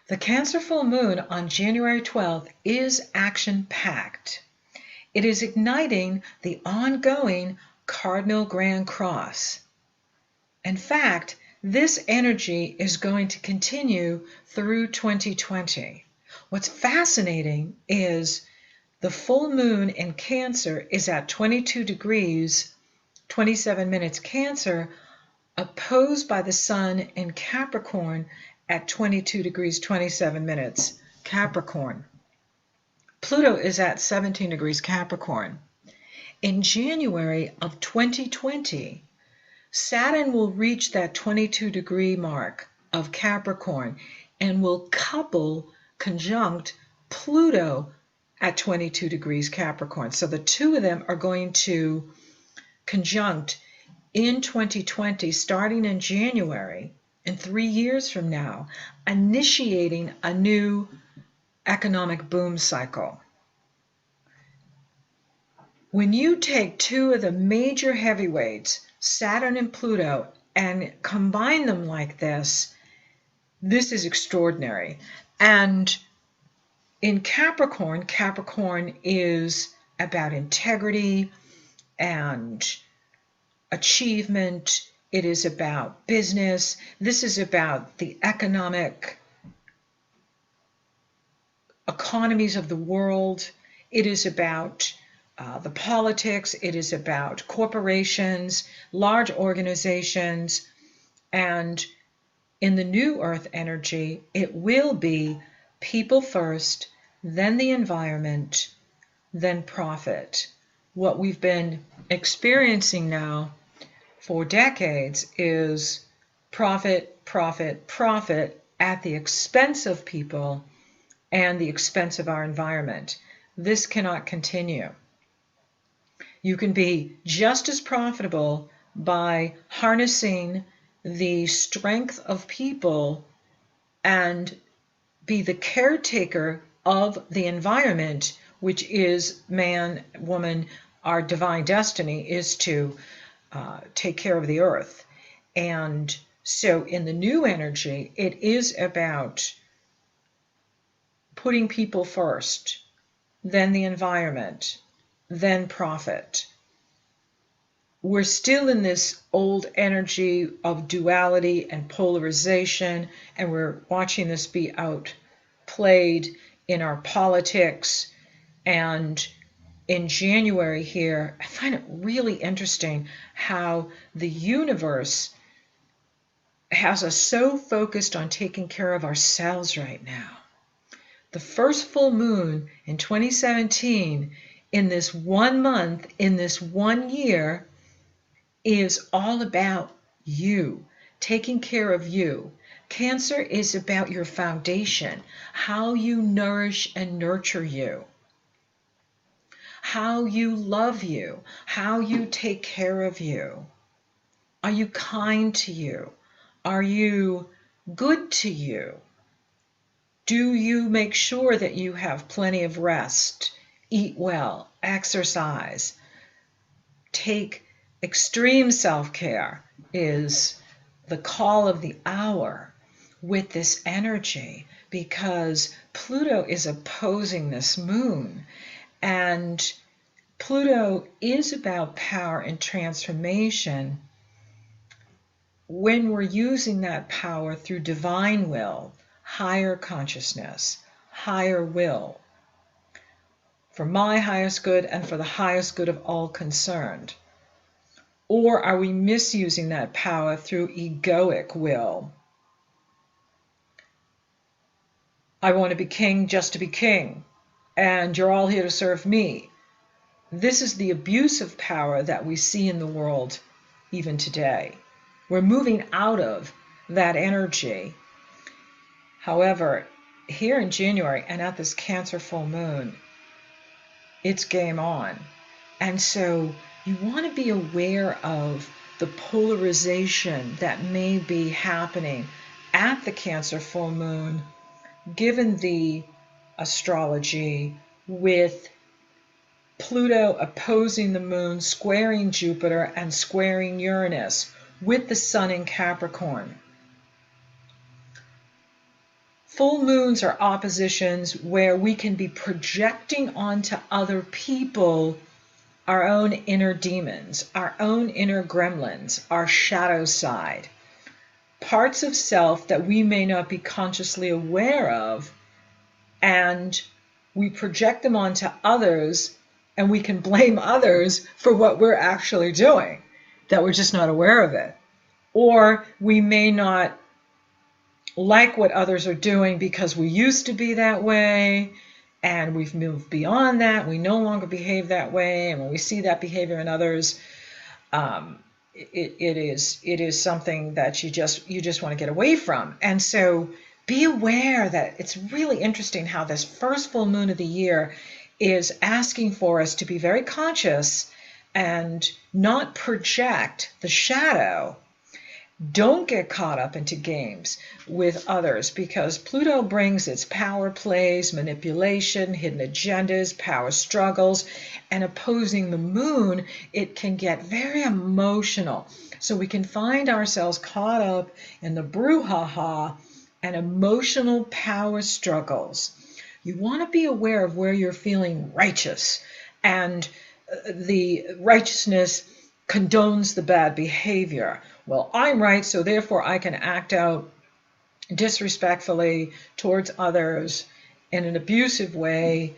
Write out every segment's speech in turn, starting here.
The Cancer full moon on January 12th is action-packed. It is igniting the ongoing Cardinal Grand Cross. In fact, this energy is going to continue through 2020. What's fascinating is the full moon in Cancer is at 22 degrees, 27 minutes Cancer, opposed by the sun in Capricorn at 22 degrees, 27 minutes Capricorn. Pluto is at 17 degrees Capricorn. In January of 2020, Saturn will reach that 22 degree mark of Capricorn and will conjunct Pluto at 22 degrees Capricorn. So the two of them are going to conjunct in 2020, starting in January, in 3 years from now, initiating a new economic boom cycle. When you take two of the major heavyweights, Saturn and Pluto, and combine them like this is extraordinary. And in Capricorn, Capricorn is about integrity and achievement. It is about business. This is about the economies of the world. It is about the politics. It is about corporations, large organizations. And in the new Earth energy, it will be people first, then the environment, then profit. What we've been experiencing now for decades is profit, profit, profit at the expense of people and the expense of our environment. This cannot continue. You can be just as profitable by harnessing the strength of people and be the caretaker of the environment, which is man, woman, our divine destiny is to take care of the earth. And so in the new energy, it is about putting people first, then the environment, then profit. We're still in this old energy of duality and polarization, and we're watching this be outplayed in our politics. And in January here, I find it really interesting how the universe has us so focused on taking care of ourselves right now. The first full moon in 2017, in this 1 month, in this 1 year, is all about you, taking care of you. Cancer is about your foundation, how you nourish and nurture you, how you love you, how you take care of you. Are you kind to you? Are you good to you? Do you make sure that you have plenty of rest, eat well, exercise, take extreme self-care is the call of the hour with this energy, because Pluto is opposing this moon. And Pluto is about power and transformation when we're using that power through divine will, higher consciousness, higher will, for my highest good and for the highest good of all concerned. Or are we misusing that power through egoic will? I want to be king just to be king, and you're all here to serve me. This is the abuse of power that we see in the world even today. We're moving out of that energy. However, here in January and at this Cancer full moon, it's game on. And so you want to be aware of the polarization that may be happening at the Cancer full moon, given the astrology, with Pluto opposing the moon, squaring Jupiter, and squaring Uranus, with the sun in Capricorn. Full moons are oppositions where we can be projecting onto other people our own inner demons, our own inner gremlins, our shadow side, parts of self that we may not be consciously aware of, and we project them onto others, and we can blame others for what we're actually doing, that we're just not aware of it. Or we may not like what others are doing because we used to be that way and we've moved beyond that. We no longer behave that way. And when we see that behavior in others, it is something that you just want to get away from. And so be aware that it's really interesting how this first full moon of the year is asking for us to be very conscious and not project the shadow. Don't get caught up into games with others, because Pluto brings its power plays, manipulation, hidden agendas, power struggles, and opposing the moon, it can get very emotional. So we can find ourselves caught up in the brouhaha and emotional power struggles. You want to be aware of where you're feeling righteous, and the righteousness condones the bad behavior. Well, I'm right, so therefore I can act out disrespectfully towards others in an abusive way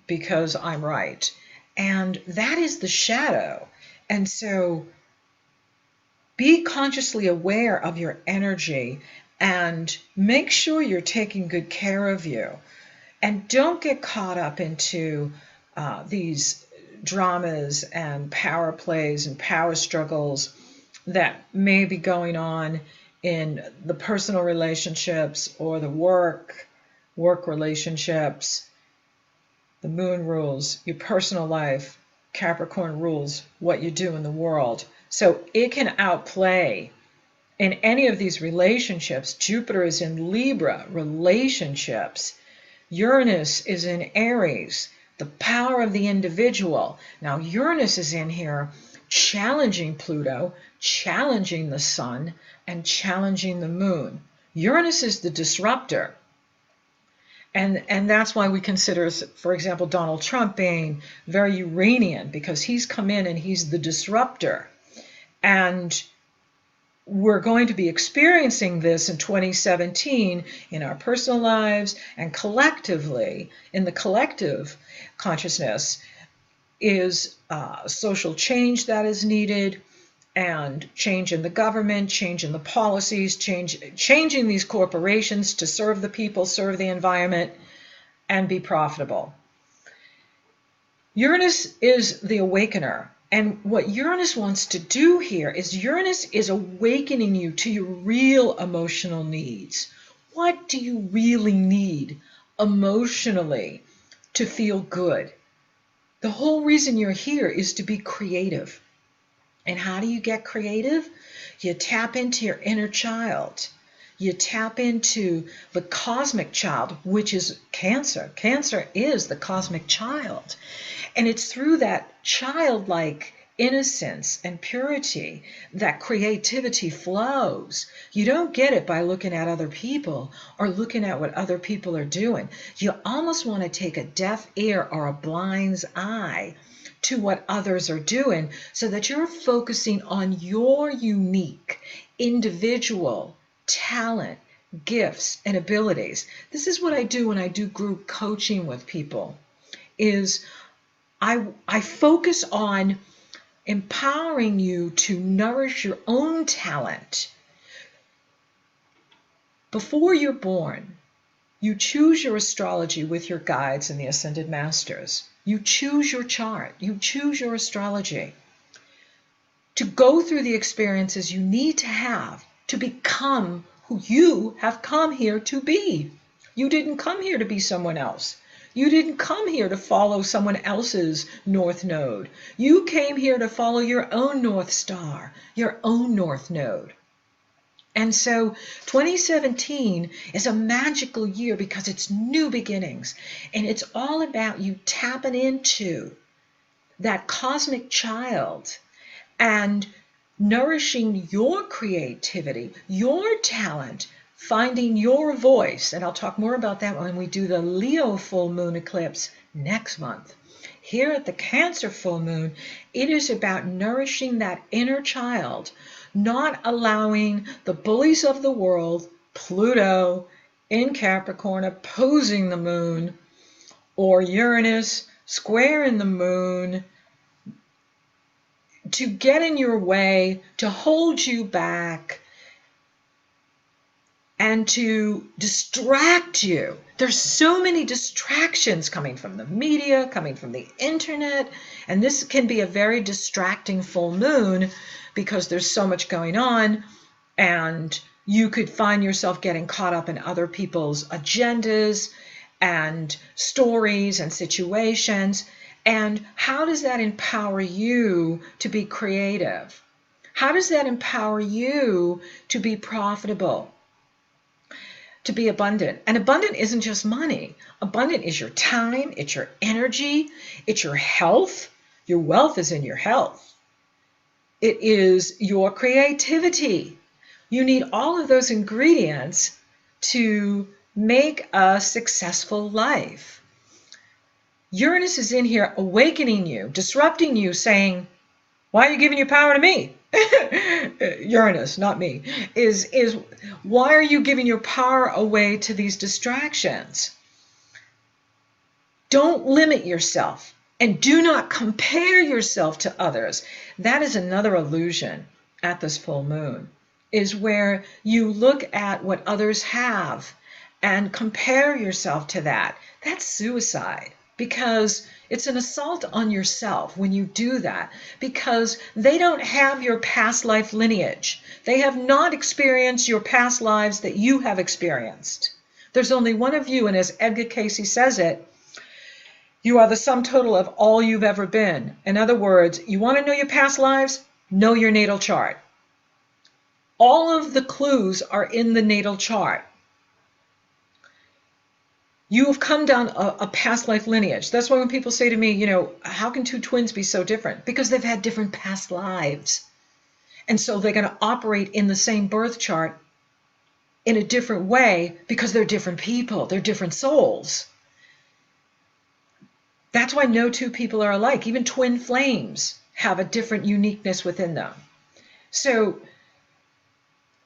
because I'm right. And that is the shadow. And so be consciously aware of your energy and make sure you're taking good care of you. And don't get caught up into these dramas and power plays and power struggles that may be going on in the personal relationships or the work relationships. The moon rules your personal life. Capricorn rules what you do in the world. So it can outplay in any of these relationships. Jupiter is in Libra, relationships. Uranus is in Aries, the power of the individual. Now Uranus is in here challenging Pluto, challenging the sun, and challenging the moon. Uranus is the disruptor. And that's why we consider, for example, Donald Trump being very Uranian, because he's come in and he's the disruptor. And we're going to be experiencing this in 2017 in our personal lives and collectively. In the collective consciousness is social change that is needed, and change in the government, change in the policies, changing these corporations to serve the people, serve the environment, and be profitable. Uranus is the awakener. And what Uranus wants to do here is Uranus is awakening you to your real emotional needs. What do you really need emotionally to feel good? The whole reason you're here is to be creative. And how do you get creative? You tap into your inner child. You tap into the cosmic child, which is Cancer. Cancer is the cosmic child. And it's through that childlike innocence and purity that creativity flows. You don't get it by looking at other people or looking at what other people are doing. You almost want to take a deaf ear or a blind's eye to what others are doing, so that you're focusing on your unique individual talent, gifts, and abilities. This is what I do when I do group coaching with people, is I focus on empowering you to nourish your own talent. Before you're born, you choose your astrology with your guides and the Ascended Masters. You choose your chart. You choose your astrology to go through the experiences you need to have to become who you have come here to be. You didn't come here to be someone else. You didn't come here to follow someone else's North Node. You came here to follow your own North Star, your own North Node. And so 2017 is a magical year because it's new beginnings. And it's all about you tapping into that cosmic child and nourishing your creativity, your talent finding your voice. And I'll talk more about that when we do the Leo full moon eclipse next month. Here at the Cancer full moon, it is about nourishing that inner child, not allowing the bullies of the world, Pluto in Capricorn opposing the moon, or Uranus square in the moon, to get in your way, to hold you back, and to distract you. There's so many distractions coming from the media, coming from the internet, and this can be a very distracting full moon because there's so much going on, and you could find yourself getting caught up in other people's agendas and stories and situations. And how does that empower you to be creative? How does that empower you to be profitable, to be abundant? And abundant isn't just money. Abundant is your time, it's your energy, it's your health. Your wealth is in your health. It is your creativity. You need all of those ingredients to make a successful life. Uranus is in here awakening you, disrupting you, saying, why are you giving your power to me? Uranus, not me, is why are you giving your power away to these distractions? Don't limit yourself, and do not compare yourself to others. That is another illusion at this full moon, is where you look at what others have and compare yourself to that. That's suicide, because it's an assault on yourself when you do that, because they don't have your past life lineage. They have not experienced your past lives that you have experienced. There's only one of you, and as Edgar Cayce says it, you are the sum total of all you've ever been. In other words, you want to know your past lives? Know your natal chart. All of the clues are in the natal chart. You have come down a past life lineage. That's why when people say to me, how can two twins be so different? Because they've had different past lives. And so they're going to operate in the same birth chart in a different way because they're different people. They're different souls. That's why no two people are alike. Even twin flames have a different uniqueness within them. So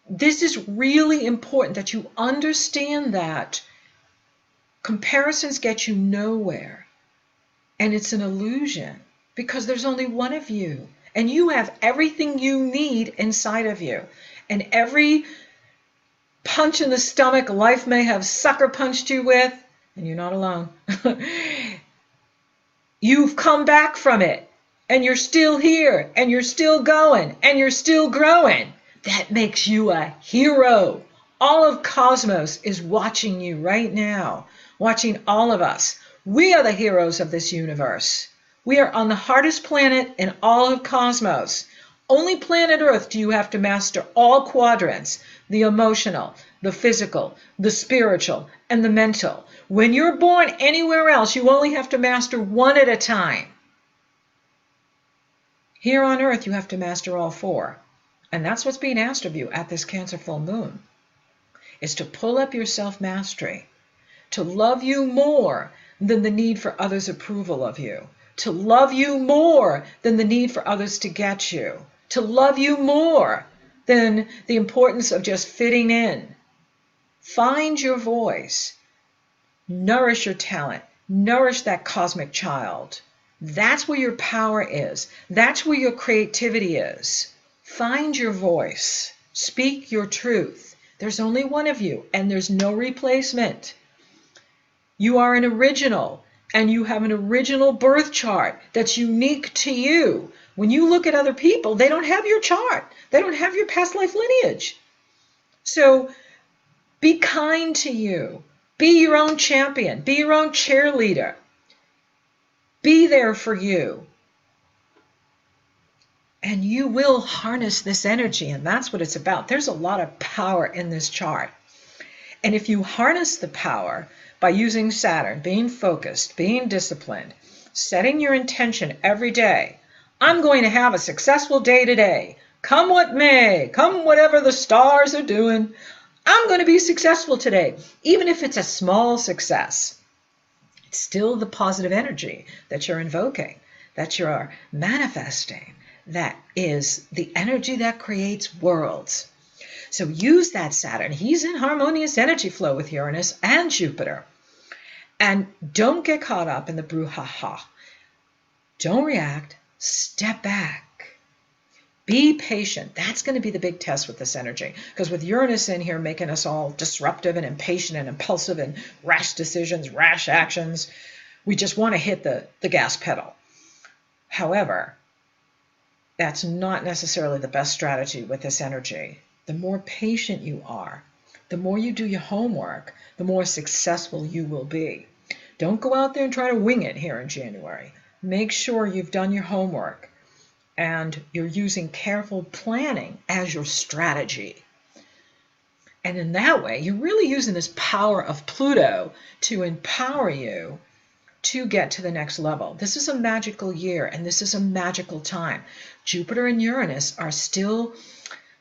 this is really important that you understand that comparisons get you nowhere. And it's an illusion because there's only one of you. And you have everything you need inside of you. And every punch in the stomach life may have sucker punched you with, and you're not alone. You've come back from it, and you're still here, and you're still going, and you're still growing. That makes you a hero. All of cosmos is watching you right now, watching all of us. We are the heroes of this universe. We are on the hardest planet in all of cosmos. Only planet Earth do you have to master all quadrants, the emotional, the physical, the spiritual, and the mental. When you're born anywhere else, you only have to master one at a time. Here on Earth, you have to master all four. And that's what's being asked of you at this Cancer full moon, is to pull up your self-mastery, to love you more than the need for others' approval of you, to love you more than the need for others to get you, to love you more than the importance of just fitting in. Find your voice. Nourish your talent. Nourish that cosmic child. That's where your power is. That's where your creativity is. Find your voice. Speak your truth. There's only one of you, and there's no replacement. You are an original, and you have an original birth chart that's unique to you. When you look at other people, they don't have your chart. They don't have your past life lineage. So be kind to you. Be your own champion. Be your own cheerleader. Be there for you. And you will harness this energy, and that's what it's about. There's a lot of power in this chart. And if you harness the power by using Saturn, being focused, being disciplined, setting your intention every day, I'm going to have a successful day today. Come what may, come whatever the stars are doing, I'm going to be successful today. Even if it's a small success, it's still the positive energy that you're invoking, that you're manifesting. That is the energy that creates worlds. So use that Saturn. He's in harmonious energy flow with Uranus and Jupiter. And don't get caught up in the brouhaha. Don't react. Step back. Be patient. That's going to be the big test with this energy. Because with Uranus in here making us all disruptive and impatient and impulsive and rash decisions, rash actions, we just want to hit the gas pedal. However, that's not necessarily the best strategy with this energy. The more patient you are, the more you do your homework, the more successful you will be. Don't go out there and try to wing it here in January. Make sure you've done your homework and you're using careful planning as your strategy. And in that way, you're really using this power of Pluto to empower you to get to the next level. This is a magical year, and this is a magical time. Jupiter and Uranus are still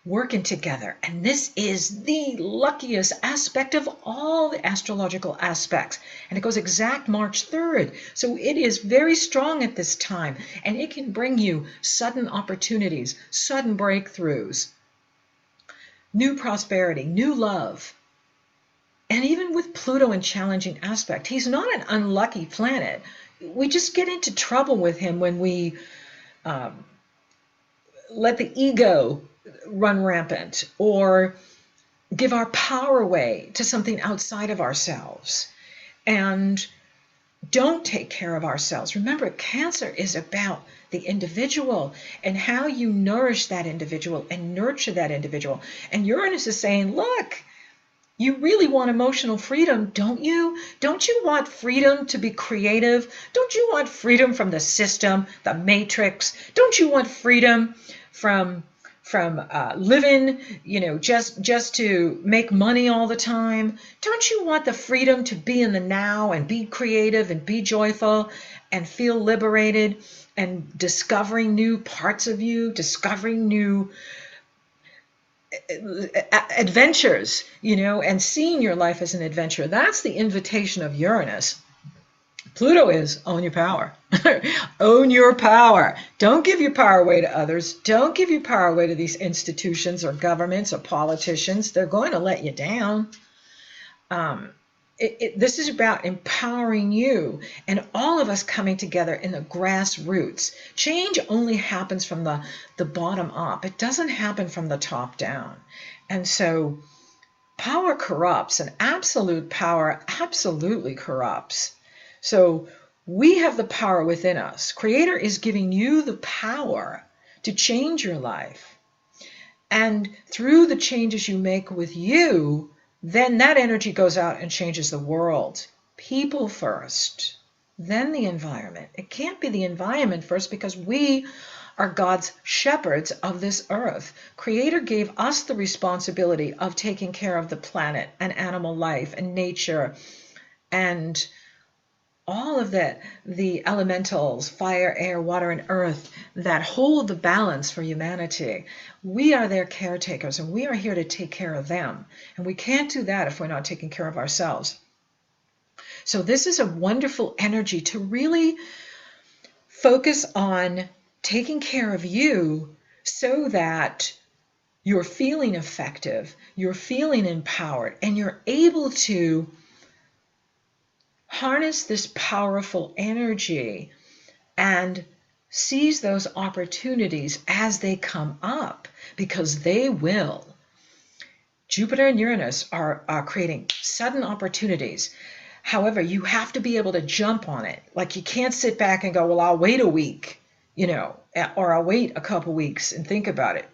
working together, and this is the luckiest aspect of all the astrological aspects, and it goes exact March 3rd, so it is very strong at this time, and it can bring you sudden opportunities, sudden breakthroughs, new prosperity, new love. And even with Pluto in challenging aspect, he's not an unlucky planet. We just get into trouble with him when we let the ego run rampant or give our power away to something outside of ourselves and don't take care of ourselves. Remember, Cancer is about the individual and how you nourish that individual and nurture that individual. And Uranus is saying, look, you really want emotional freedom, don't you? Don't you want freedom to be creative? Don't you want freedom from the system, the matrix? Don't you want freedom from living, just to make money all the time? Don't you want the freedom to be in the now and be creative and be joyful and feel liberated and discovering new parts of you, discovering new adventures, and seeing your life as an adventure? That's the invitation of Uranus. Pluto is own your power. Own your power. Don't give your power away to others. Don't give your power away to these institutions or governments or politicians. They're going to let you down. This is about empowering you and all of us coming together in the grassroots. Change only happens from the bottom up. It doesn't happen from the top down. And so power corrupts, and absolute power absolutely corrupts. So we have the power within us. Creator is giving you the power to change your life. And through the changes you make with you, then that energy goes out and changes the world. People first, then the environment. It can't be the environment first because we are God's shepherds of this earth. Creator gave us the responsibility of taking care of the planet and animal life and nature and all of that, the elementals, fire, air, water, and earth that hold the balance for humanity. We are their caretakers, and we are here to take care of them. And we can't do that if we're not taking care of ourselves. So this is a wonderful energy to really focus on taking care of you so that you're feeling effective, you're feeling empowered, and you're able to harness this powerful energy and seize those opportunities as they come up, because they will. Jupiter and Uranus are creating sudden opportunities. However, you have to be able to jump on it. Like, you can't sit back and go, well, I'll wait a week, or I'll wait a couple weeks and think about it.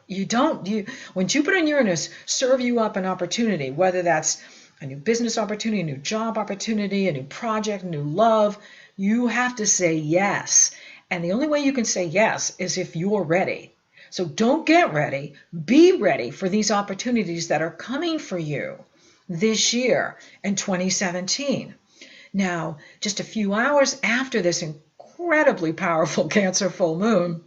When Jupiter and Uranus serve you up an opportunity, whether that's a new business opportunity, a new job opportunity, a new project, new love, you have to say yes. And the only way you can say yes is if you're ready. So don't get ready. Be ready for these opportunities that are coming for you this year in 2017. Now, just a few hours after this incredibly powerful Cancer full moon,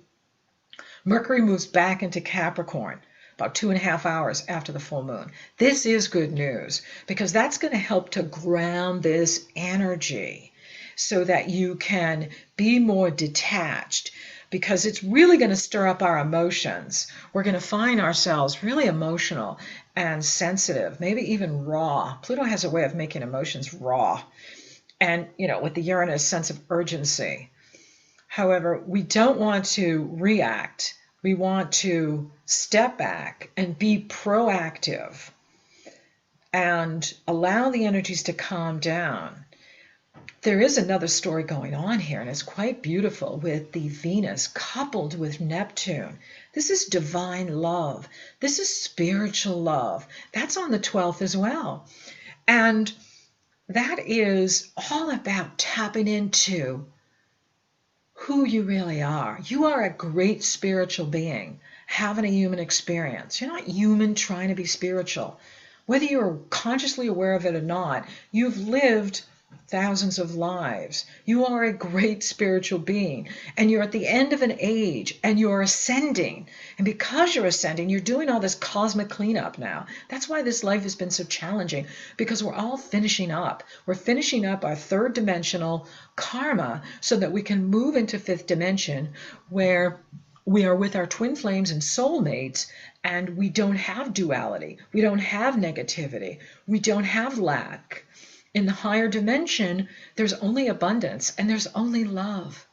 Mercury moves back into Capricorn. about 2.5 hours after the full moon. This is good news because that's going to help to ground this energy so that you can be more detached, because it's really going to stir up our emotions. We're going to find ourselves really emotional and sensitive, maybe even raw. Pluto has a way of making emotions raw, and with the Uranus sense of urgency. However, we don't want to react. We want to step back and be proactive and allow the energies to calm down. There is another story going on here, and it's quite beautiful, with the Venus coupled with Neptune. This is divine love. This is spiritual love. That's on the 12th as well. And that is all about tapping into who you really are. You are a great spiritual being having a human experience. You're not human trying to be spiritual. Whether you're consciously aware of it or not, you've lived thousands of lives. You are a great spiritual being, and you're at the end of an age, and you're ascending. And because you're ascending, you're doing all this cosmic cleanup now. That's why this life has been so challenging, because we're all finishing up. We're finishing up our third dimensional karma so that we can move into fifth dimension, where we are with our twin flames and soulmates, and we don't have duality. We don't have negativity. We don't have lack. In the higher dimension, there's only abundance and there's only love.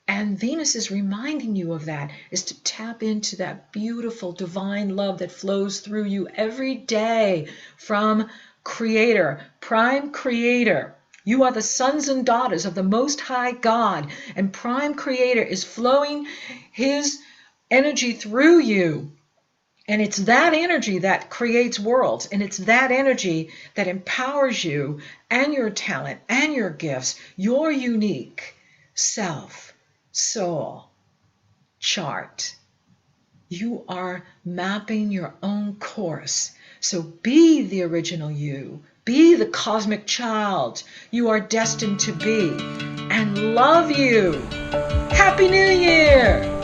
And Venus is reminding you of that, is to tap into that beautiful divine love that flows through you every day from Creator, Prime Creator. You are the sons and daughters of the Most High God, and Prime Creator is flowing His energy through you. And it's that energy that creates worlds, and it's that energy that empowers you and your talent and your gifts, your unique self, soul, chart. You are mapping your own course. So be the original you. Be the cosmic child you are destined to be, and love you. Happy New Year!